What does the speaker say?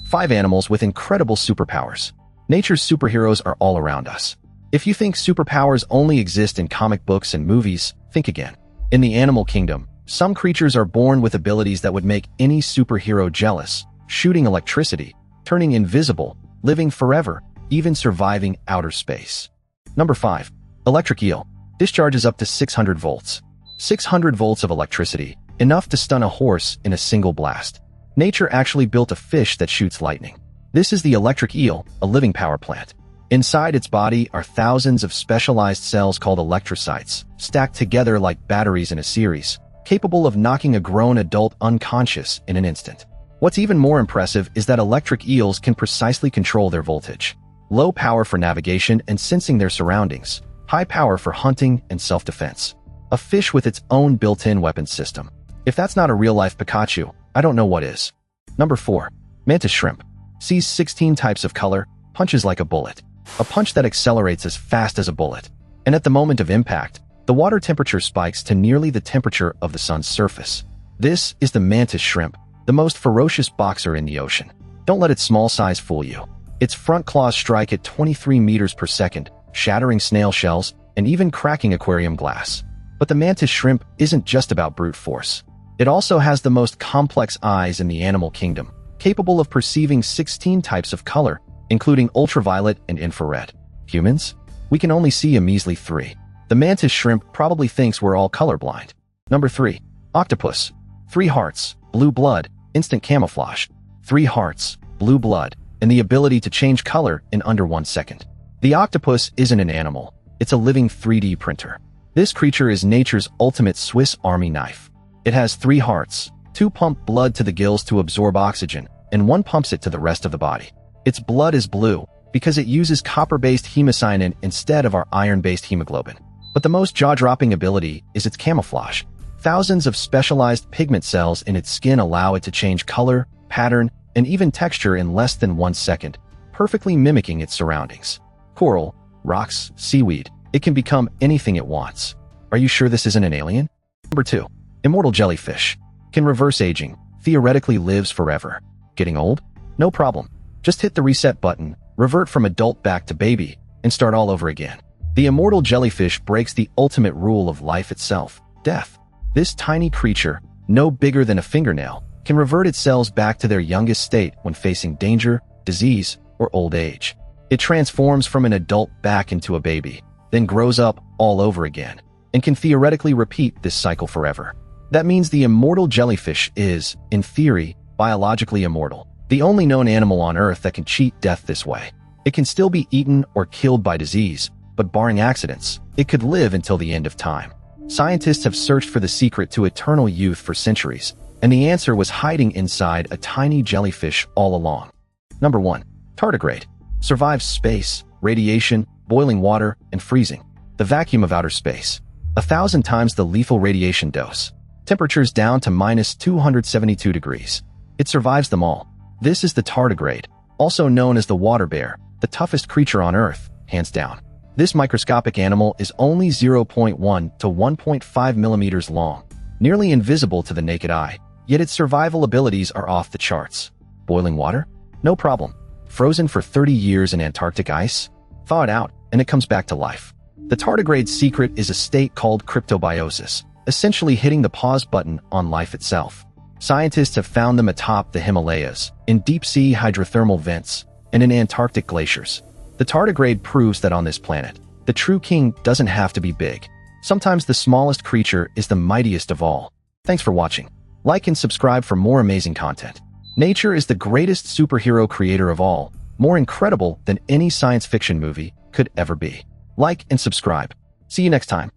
5 animals with incredible superpowers. Nature's superheroes are all around us. If you think superpowers only exist in comic books and movies, think again. In the animal kingdom, some creatures are born with abilities that would make any superhero jealous, shooting electricity, turning invisible, living forever, even surviving outer space. Number 5. Electric eel. Discharges up to 600 volts. 600 volts of electricity, enough to stun a horse in a single blast. Nature actually built a fish that shoots lightning. This is the electric eel, a living power plant. Inside its body are thousands of specialized cells called electrocytes, stacked together like batteries in a series, capable of knocking a grown adult unconscious in an instant. What's even more impressive is that electric eels can precisely control their voltage. Low power for navigation and sensing their surroundings, high power for hunting and self-defense. A fish with its own built-in weapons system. If that's not a real-life Pikachu, I don't know what is. Number 4. Mantis Shrimp. Sees 16 types of color, punches like a bullet. A punch that accelerates as fast as a bullet. And at the moment of impact, the water temperature spikes to nearly the temperature of the sun's surface. This is the Mantis Shrimp, the most ferocious boxer in the ocean. Don't let its small size fool you. Its front claws strike at 23 meters per second, shattering snail shells and even cracking aquarium glass. But the Mantis Shrimp isn't just about brute force. It also has the most complex eyes in the animal kingdom, capable of perceiving 16 types of color, including ultraviolet and infrared. Humans? We can only see a measly 3. The Mantis Shrimp probably thinks we're all colorblind. Number 3. Octopus. 3 hearts, blue blood, instant camouflage. 3 hearts, blue blood, and the ability to change color in under 1 second. The octopus isn't an animal. It's a living 3D printer. This creature is nature's ultimate Swiss Army knife. It has 3 hearts. 2 pump blood to the gills to absorb oxygen, and 1 pumps it to the rest of the body. Its blood is blue because it uses copper-based hemocyanin instead of our iron-based hemoglobin. But the most jaw-dropping ability is its camouflage. Thousands of specialized pigment cells in its skin allow it to change color, pattern, and even texture in less than 1 second, perfectly mimicking its surroundings. Coral, rocks, seaweed, it can become anything it wants. Are you sure this isn't an alien? Number 2. Immortal Jellyfish. Can reverse aging, theoretically lives forever. Getting old? No problem. Just hit the reset button, revert from adult back to baby, and start all over again. The Immortal Jellyfish breaks the ultimate rule of life itself, death. This tiny creature, no bigger than a fingernail, can revert its cells back to their youngest state when facing danger, disease, or old age. It transforms from an adult back into a baby, then grows up all over again, and can theoretically repeat this cycle forever. That means the Immortal Jellyfish is, in theory, biologically immortal. The only known animal on Earth that can cheat death this way. It can still be eaten or killed by disease, but barring accidents, it could live until the end of time. Scientists have searched for the secret to eternal youth for centuries, and the answer was hiding inside a tiny jellyfish all along. Number 1. Tardigrade. Survives space, radiation, boiling water, and freezing. The vacuum of outer space. 1,000 times the lethal radiation dose. Temperatures down to minus 272 degrees. It survives them all. This is the tardigrade, also known as the water bear, the toughest creature on Earth, hands down. This microscopic animal is only 0.1 to 1.5 millimeters long, nearly invisible to the naked eye, yet its survival abilities are off the charts. Boiling water? No problem. Frozen for 30 years in Antarctic ice? Thaw it out, and it comes back to life. The tardigrade's secret is a state called cryptobiosis, essentially hitting the pause button on life itself. Scientists have found them atop the Himalayas, in deep-sea hydrothermal vents, and in Antarctic glaciers. The tardigrade proves that on this planet, the true king doesn't have to be big. Sometimes the smallest creature is the mightiest of all. Thanks for watching. Like and subscribe for more amazing content. Nature is the greatest superhero creator of all, more incredible than any science fiction movie could ever be. Like and subscribe. See you next time.